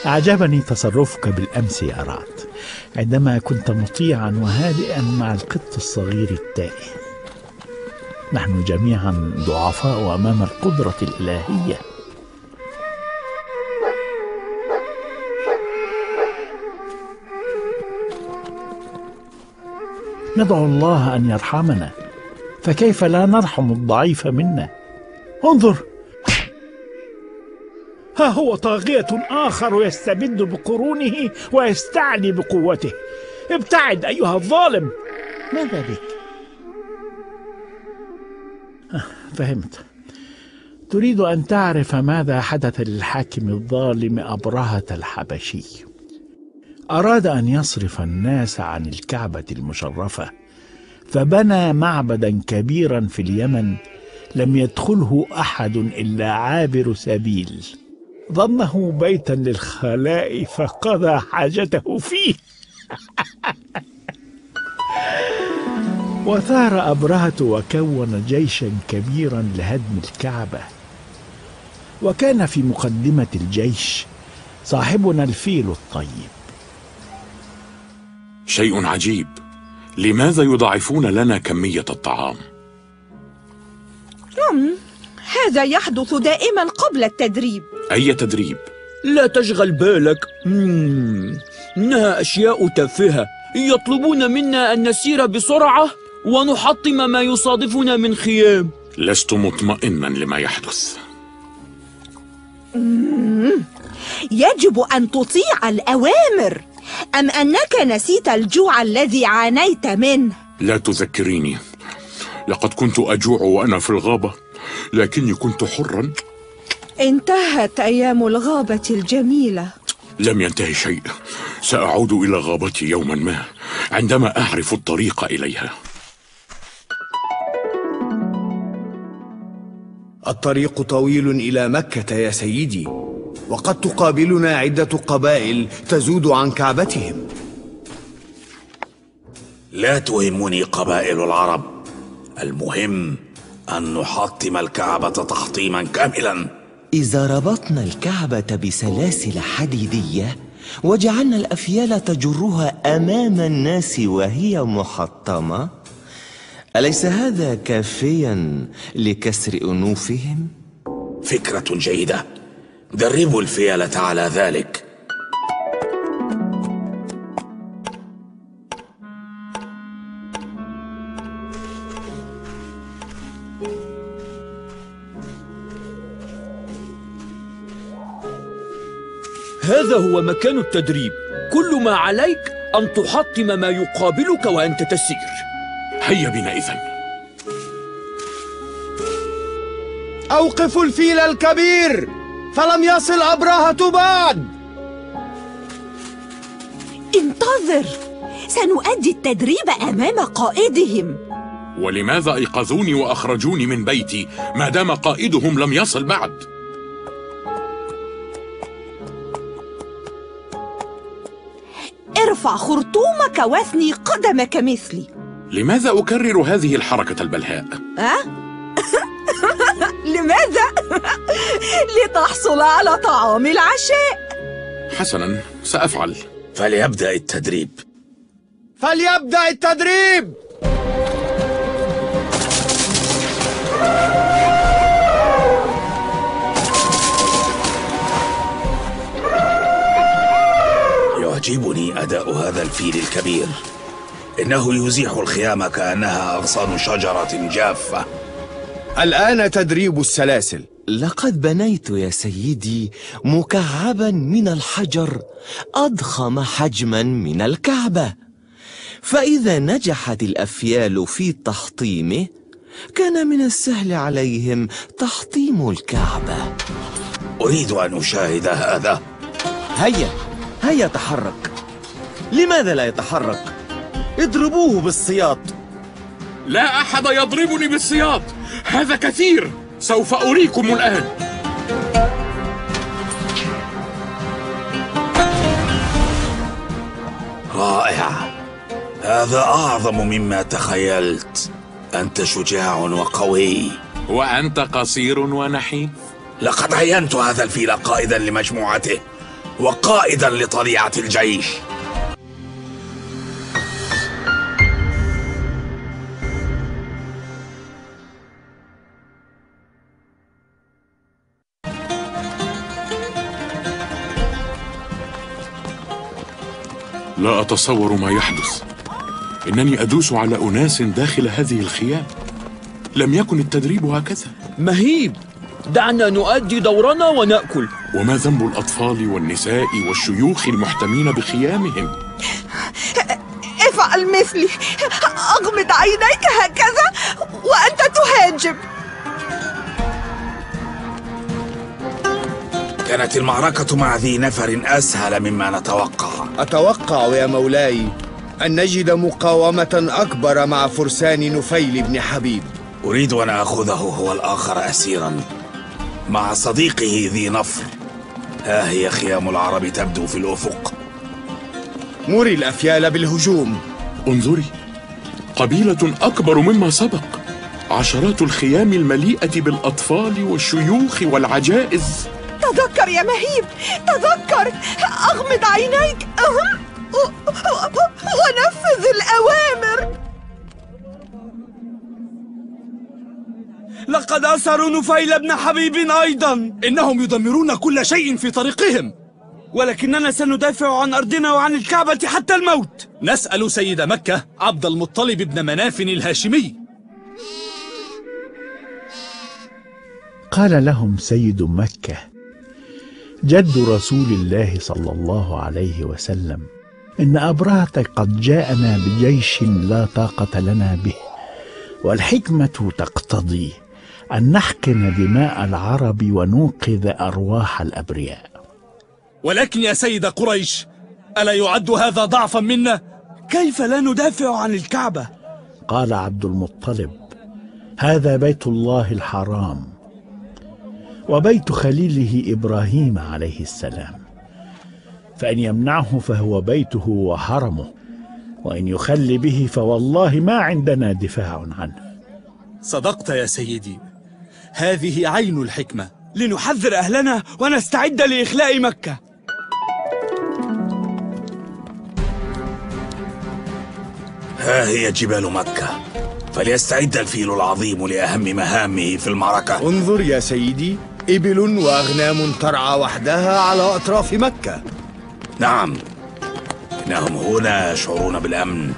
أعجبني تصرفك بالأمس يا رعد، عندما كنت مطيعا وهادئا مع القط الصغير التائه. نحن جميعا ضعفاء أمام القدرة الإلهية. ندعو الله أن يرحمنا، فكيف لا نرحم الضعيف منا؟ انظر، ها هو طاغية آخر يستبد بقرونه ويستعلي بقوته. ابتعد أيها الظالم. ماذا بك؟ فهمت. تريد أن تعرف ماذا حدث للحاكم الظالم أبرهة الحبشي. أراد أن يصرف الناس عن الكعبة المشرفة، فبنى معبدا كبيرا في اليمن لم يدخله أحد إلا عابر سبيل، ظنه بيتا للخلاء فقضى حاجته فيه. وثار أبرهة وكون جيشا كبيرا لهدم الكعبة، وكان في مقدمة الجيش صاحبنا الفيل الطيب. شيء عجيب، لماذا يضاعفون لنا كمية الطعام؟ هذا يحدث دائما قبل التدريب. أي تدريب؟ لا تشغل بالك، إنها أشياء تافهة. يطلبون منا أن نسير بسرعة ونحطم ما يصادفنا من خيام. لست مطمئنا لما يحدث. يجب أن تطيع الأوامر، أم أنك نسيت الجوع الذي عانيت منه؟ لا تذكريني، لقد كنت أجوع وأنا في الغابة، لكني كنت حرا. انتهت أيام الغابة الجميلة. لم ينتهي شيء، سأعود إلى غابتي يوما ما عندما أعرف الطريق إليها. الطريق طويل إلى مكة يا سيدي، وقد تقابلنا عدة قبائل تزود عن كعبتهم. لا تهمني قبائل العرب، المهم أن نحطم الكعبة تحطيما كاملا. إذا ربطنا الكعبة بسلاسل حديدية وجعلنا الأفيال تجرها أمام الناس وهي محطمة، أليس هذا كافيا لكسر أنوفهم؟ فكرة جيدة، دربوا الفيلة على ذلك. هذا هو مكان التدريب، كل ما عليك أن تحطم ما يقابلك وأنت تسير. هيا بنا إذن. أوقفوا الفيل الكبير، فلم يصل أبرهة بعد. انتظر، سنؤدي التدريب أمام قائدهم. ولماذا أيقظوني وأخرجوني من بيتي ما دام قائدهم لم يصل بعد؟ ارفع خرطومك واثني قدمك مثلي. لماذا أكرر هذه الحركة البلهاء؟ لماذا؟ لتحصل على طعام العشاء. حسنا، سأفعل. فليبدأ التدريب. فليبدأ التدريب. يعجبني أداء هذا الفيل الكبير، إنه يزيح الخيام كأنها أغصان شجرة جافة. الآن تدريب السلاسل. لقد بنيت يا سيدي مكعبا من الحجر أضخم حجما من الكعبة، فإذا نجحت الأفيال في تحطيمه كان من السهل عليهم تحطيم الكعبة. أريد أن أشاهد هذا. هيا تحرك. لماذا لا يتحرك؟ اضربوه بالسياط. لا أحد يضربني بالسياط، هذا كثير. سوف أريكم الآن. رائع، هذا أعظم مما تخيلت. أنت شجاع وقوي. وأنت قصير ونحيف. لقد عينت هذا الفيل قائدا لمجموعته، وقائدا لطليعة الجيش. لا أتصور ما يحدث. إنني أدوس على أناس داخل هذه الخيام. لم يكن التدريب هكذا. مهيب، دعنا نؤدي دورنا ونأكل. وما ذنب الأطفال والنساء والشيوخ المحتمين بخيامهم؟ افعل مثلي، أغمض عينيك هكذا وأنت تهاجم. كانت المعركة مع ذي نفر أسهل مما نتوقع. أتوقع يا مولاي أن نجد مقاومة أكبر مع فرسان نفيل بن حبيب. أريد أن أخذه هو الآخر أسيرا مع صديقه ذي نفر. ها هي خيام العرب تبدو في الأفق. مري الأفيال بالهجوم. انظري، قبيلة أكبر مما سبق. عشرات الخيام المليئة بالأطفال والشيوخ والعجائز. تذكر يا مهيب، تذكر. أغمض عينيك ونفذ الأوامر. لقد أسروا نفيل بن حبيب أيضا. إنهم يدمرون كل شيء في طريقهم، ولكننا سندافع عن أرضنا وعن الكعبة حتى الموت. نسأل سيد مكة عبد المطلب بن مناف الهاشمي. قال لهم سيد مكة جد رسول الله صلى الله عليه وسلم: إن أبرهة قد جاءنا بجيش لا طاقة لنا به، والحكمة تقتضي أن نحقن دماء العرب ونوقظ أرواح الأبرياء. ولكن يا سيد قريش، ألا يعد هذا ضعفا منا؟ كيف لا ندافع عن الكعبة؟ قال عبد المطلب: هذا بيت الله الحرام وبيت خليله إبراهيم عليه السلام، فإن يمنعه فهو بيته وحرمه، وإن يخل به فوالله ما عندنا دفاع عنه. صدقت يا سيدي، هذه عين الحكمة، لنحذر أهلنا ونستعد لإخلاء مكة. ها هي جبال مكة، فليستعد الفيل العظيم لأهم مهامه في المعركة. انظر يا سيدي، إبل وأغنام ترعى وحدها على أطراف مكة. نعم، إنهم هنا يشعرون بالأمن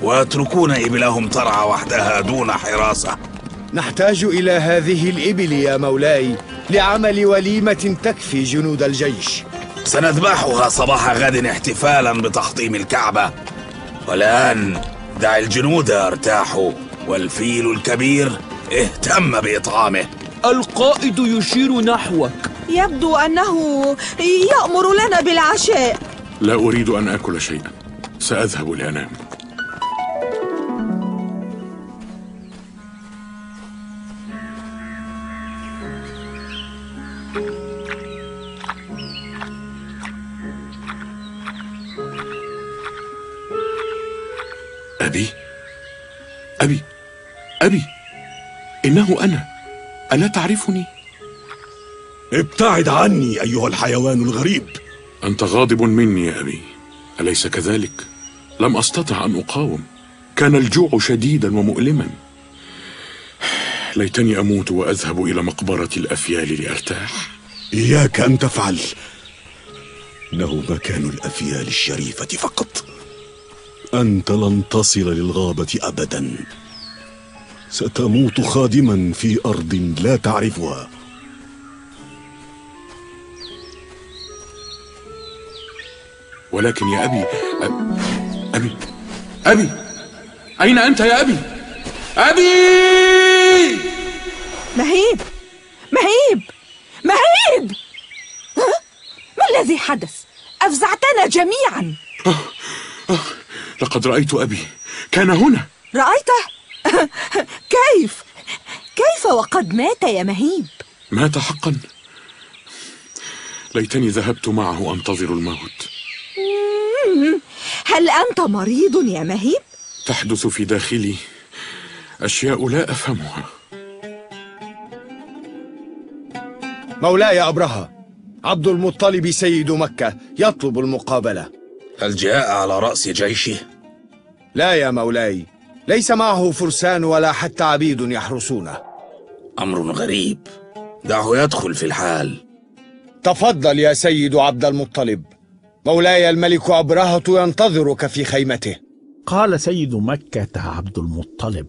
ويتركون إبلهم ترعى وحدها دون حراسة. نحتاج إلى هذه الإبل يا مولاي لعمل وليمة تكفي جنود الجيش. سنذبحها صباح غد احتفالا بتحطيم الكعبة. والآن دع الجنود يرتاحوا، والفيل الكبير اهتم بإطعامه. القائد يشير نحوك. يبدو أنه يأمر لنا بالعشاء. لا أريد أن آكل شيئا، سأذهب لأنام. أبي أبي أبي، إنه أنا، ألا تعرفني؟ ابتعد عني أيها الحيوان الغريب. أنت غاضب مني يا أبي، أليس كذلك؟ لم أستطع أن أقاوم، كان الجوع شديدا ومؤلما. ليتني أموت وأذهب إلى مقبرة الأفيال لأرتاح. إياك أن تفعل، إنه مكان الأفيال الشريفة فقط. أنت لن تصل للغابة أبدا، ستموت خادما في أرض لا تعرفها. ولكن يا أبي، أبي أين أنت يا أبي؟ أبي! مهيب، مهيب، مهيب! ما الذي حدث؟ أفزعتنا جميعا. لقد رأيت أبي، كان هنا. رأيته؟ كيف وقد مات يا مهيب؟ مات حقا؟ ليتني ذهبت معه أنتظر الموت. هل أنت مريض يا مهيب؟ تحدث في داخلي أشياء لا أفهمها. مولاي أبرهة، عبد المطلب سيد مكة يطلب المقابلة. هل جاء على رأس جيشه؟ لا يا مولاي، ليس معه فرسان ولا حتى عبيد يحرسونه. أمر غريب، دعه يدخل في الحال. تفضل يا سيد عبد المطلب، مولاي الملك أبرهة ينتظرك في خيمته. قال سيد مكة عبد المطلب: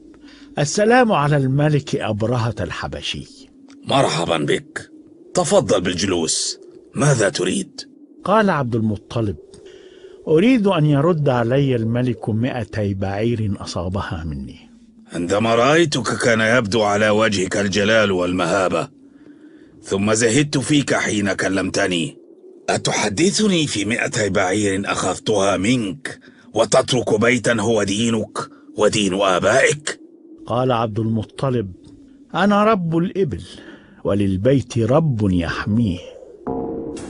السلام على الملك أبرهة الحبشي. مرحبا بك، تفضل بالجلوس. ماذا تريد؟ قال عبد المطلب: أريد أن يرد علي الملك 200 بعير أصابها مني. عندما رأيتك كان يبدو على وجهك الجلال والمهابة، ثم زهدت فيك حين كلمتني. أتحدثني في 200 بعير أخذتها منك وتترك بيتا هو دينك ودين آبائك؟ قال عبد المطلب: أنا رب الإبل وللبيت رب يحميه.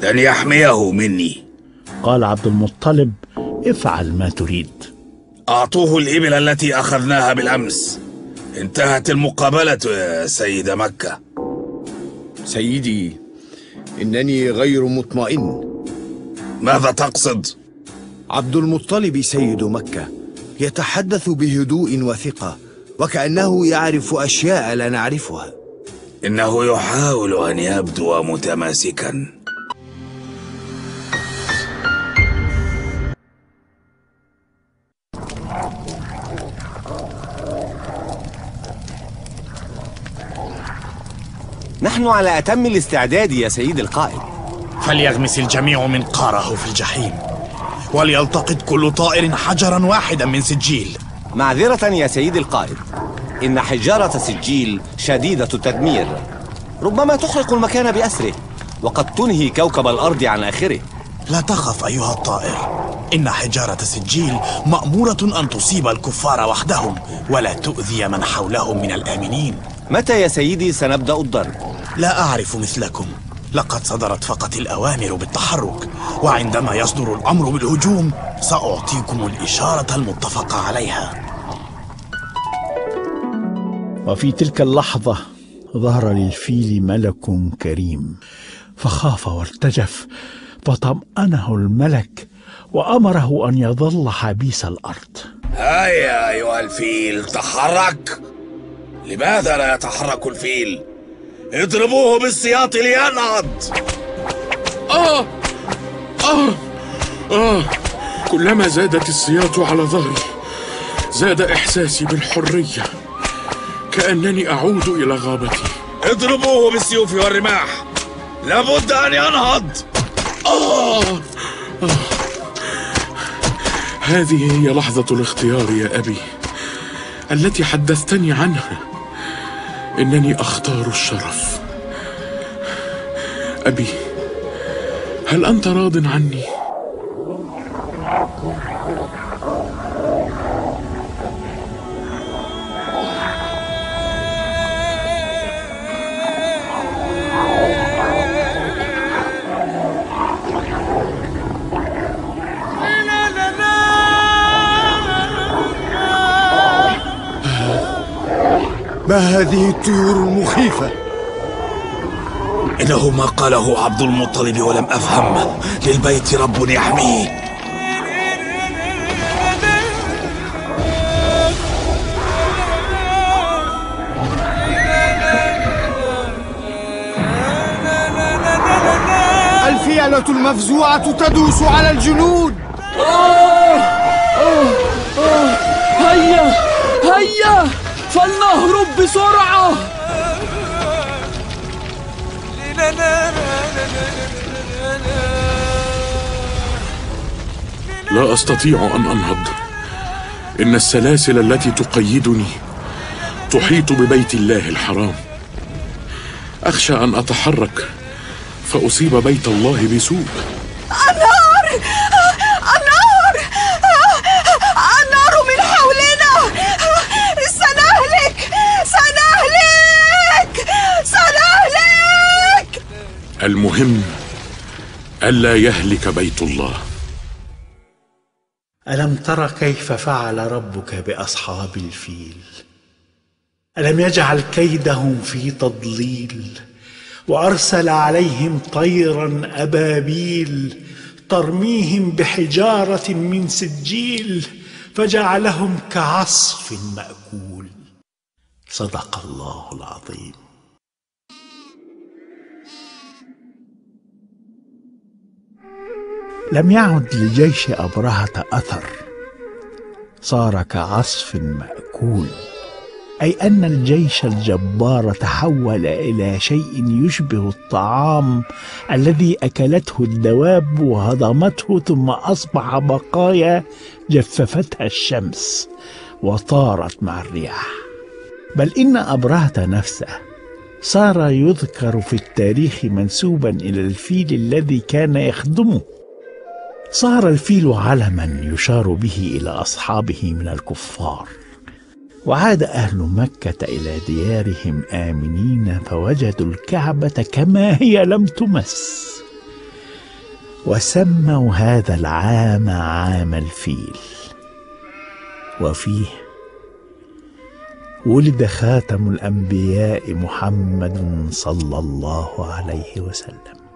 لن يحميه مني. قال عبد المطلب: افعل ما تريد. أعطوه الإبل التي أخذناها بالأمس. انتهت المقابلة يا سيد مكة. سيدي، إنني غير مطمئن. ماذا تقصد؟ عبد المطلب سيد مكة يتحدث بهدوء وثقة، وكأنه يعرف أشياء لا نعرفها. إنه يحاول أن يبدو متماسكا. نحن على أتم الاستعداد يا سيد القائد. فليغمس الجميع منقاره في الجحيم، وليلتقط كل طائر حجرا واحدا من سجيل. معذرة يا سيد القائد، إن حجارة سجيل شديدة التدمير، ربما تحرق المكان بأسره وقد تنهي كوكب الأرض عن آخره. لا تخف أيها الطائر، إن حجارة سجيل مأمورة أن تصيب الكفار وحدهم ولا تؤذي من حولهم من الآمنين. متى يا سيدي سنبدأ الضرب؟ لا أعرف مثلكم، لقد صدرت فقط الأوامر بالتحرك، وعندما يصدر الأمر بالهجوم سأعطيكم الإشارة المتفق عليها. وفي تلك اللحظة ظهر للفيل ملك كريم، فخاف وارتجف، فطمأنه الملك وأمره أن يظل حبيس الأرض. هيا أيها الفيل، تحرك. لماذا لا يتحرك الفيل؟ اضربوه بالسياط لينهض. كلما زادت السياط على ظهري زاد إحساسي بالحرية، كأنني أعود إلى غابتي. اضربوه بالسيوف والرماح، لابد أن ينهض. هذه هي لحظة الاختيار يا أبي التي حدثتني عنها. إنني أختار الشرف. أبي، هل أنت راض عني؟ ما هذه الطيور المخيفة؟ إنه ما قاله عبد المطلب ولم أفهم. للبيت رب يحميه. الفيلة المفزوعة تدوس على الجنود. هيا هيا فلنهرب بسرعة. لا أستطيع أن أنهض. إن السلاسل التي تقيدني تحيط ببيت الله الحرام. أخشى أن أتحرك فأصيب بيت الله بسوء. النار! النار! النار من حولنا! سنهلك! سنهلك! سنهلك! المهم ألا يهلك بيت الله. ألم تر كيف فعل ربك بأصحاب الفيل؟ ألم يجعل كيدهم في تضليل وأرسل عليهم طيرا أبابيل ترميهم بحجارة من سجيل فجعلهم كعصف مأكول. صدق الله العظيم. لم يعد لجيش أبرهة أثر، صار كعصف مأكول، أي أن الجيش الجبار تحول إلى شيء يشبه الطعام الذي أكلته الدواب وهضمته، ثم أصبح بقايا جففتها الشمس وطارت مع الرياح. بل إن أبرهة نفسه صار يذكر في التاريخ منسوبا إلى الفيل الذي كان يخدمه. صار الفيل علما يشار به إلى أصحابه من الكفار. وعاد أهل مكة إلى ديارهم آمنين، فوجدوا الكعبة كما هي لم تمس، وسموا هذا العام عام الفيل. وفيه ولد خاتم الأنبياء محمد صلى الله عليه وسلم.